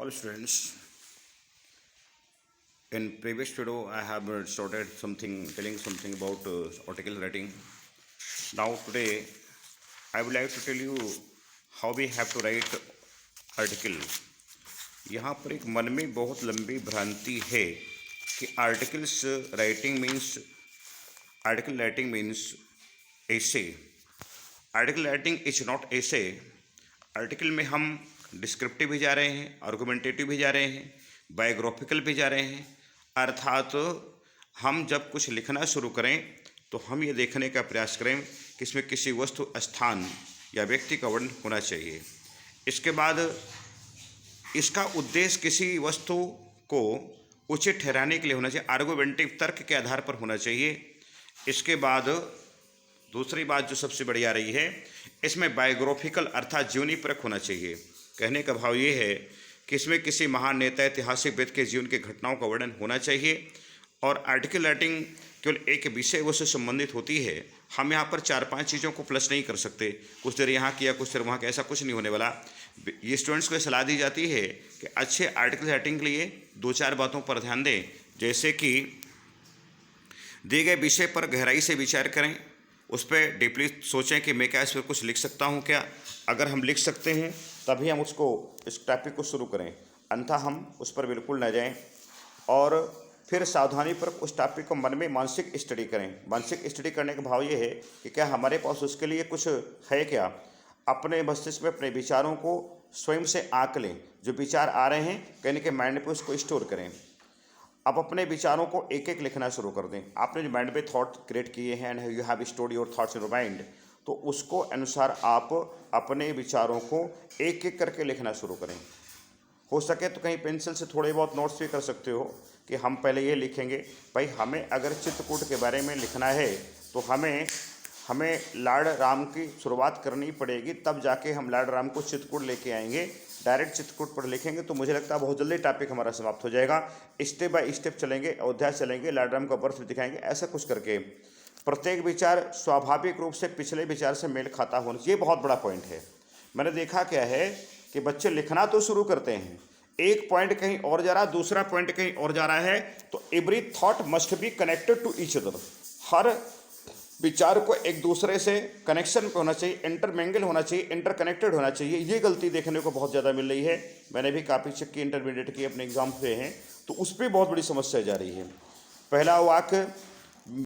All students, in previous video I have started telling something about article writing. Now today I would like to tell you how we have to write article. यहाँ पर एक मन में बहुत लंबी भ्रांति है कि article writing means essay. Article writing is not essay. Article में हम डिस्क्रिप्टिव भी जा रहे हैं, आर्गुमेंटेटिव भी जा रहे हैं, बायोग्राफिकल भी जा रहे हैं। अर्थात हम जब कुछ लिखना शुरू करें तो हम ये देखने का प्रयास करें कि इसमें किसी वस्तु, स्थान या व्यक्ति का वर्णन होना चाहिए। इसके बाद इसका उद्देश्य किसी वस्तु को उचित ठहराने के लिए होना चाहिए, आर्गुमेंटिव तर्क के आधार पर होना चाहिए। इसके बाद दूसरी बात जो सबसे बड़ी आ रही है, इसमें बायोग्राफिकल अर्थात जीवनी परक होना चाहिए। कहने का भाव ये है कि इसमें किसी महान नेता, ऐतिहासिक व्यक्ति के जीवन की घटनाओं का वर्णन होना चाहिए। और आर्टिकल राइटिंग केवल एक विषय वस्तु से संबंधित होती है। हम यहाँ पर 4-5 चीज़ों को प्लस नहीं कर सकते, कुछ देर यहाँ किया कुछ देर वहाँ किया, ऐसा कुछ नहीं होने वाला। ये स्टूडेंट्स को सलाह दी जाती है कि अच्छे आर्टिकल राइटिंग के लिए 2-4 बातों पर ध्यान दें, जैसे कि दिए गए विषय पर गहराई से विचार करें, उस पर डीपली सोचें कि मैं क्या इस पर कुछ लिख सकता हूँ क्या। अगर हम लिख सकते हैं तभी हम इस टॉपिक को शुरू करें, अन्यथा हम उस पर बिल्कुल न जाएं। और फिर सावधानी पर उस टॉपिक को मन में मानसिक स्टडी करें। मानसिक स्टडी करने का भाव ये है कि क्या हमारे पास उसके लिए कुछ है क्या। अपने मस्तिष्क में अपने विचारों को स्वयं से आंक लें, जो विचार आ रहे हैं कहीं के माइंड पर उसको स्टोर करें। अब अपने विचारों को एक एक लिखना शुरू कर दें। आपने जो माइंड में थॉट क्रिएट किए हैं and you have stored your thoughts in your mind, तो उसको अनुसार आप अपने विचारों को एक एक करके लिखना शुरू करें। हो सके तो कहीं पेंसिल से थोड़े बहुत नोट्स भी कर सकते हो कि हम पहले ये लिखेंगे, भाई हमें अगर चित्रकूट के बारे में लिखना है तो हमें लार्ड राम की शुरुआत करनी पड़ेगी, तब जाके हम लार्ड राम को चित्रकूट लेके आएंगे। डायरेक्ट चित्रकूट पर लिखेंगे तो मुझे लगता है बहुत जल्दी टॉपिक हमारा समाप्त हो जाएगा। स्टेप बाय स्टेप चलेंगे, अयोध्या चलेंगे, लार्ड राम का बर्थ दिखाएंगे, ऐसा कुछ करके प्रत्येक विचार स्वाभाविक रूप से पिछले विचार से मेल खाता होना चाहिए। बहुत बड़ा पॉइंट है। मैंने देखा क्या है कि बच्चे लिखना तो शुरू करते हैं, एक पॉइंट कहीं और जा रहा, दूसरा पॉइंट कहीं और जा रहा है, तो every thought must be connected to each other. हर विचार को एक दूसरे से कनेक्शन पे होना चाहिए, इंटरमेंगल होना चाहिए, इंटरकनेक्टेड होना चाहिए। ये गलती देखने को बहुत ज़्यादा मिल रही है। मैंने भी काफ़ी चेक की, इंटरमीडिएट की, अपने एग्जाम हुए हैं तो उस पर बहुत बड़ी समस्या जा रही है। पहला वाक्य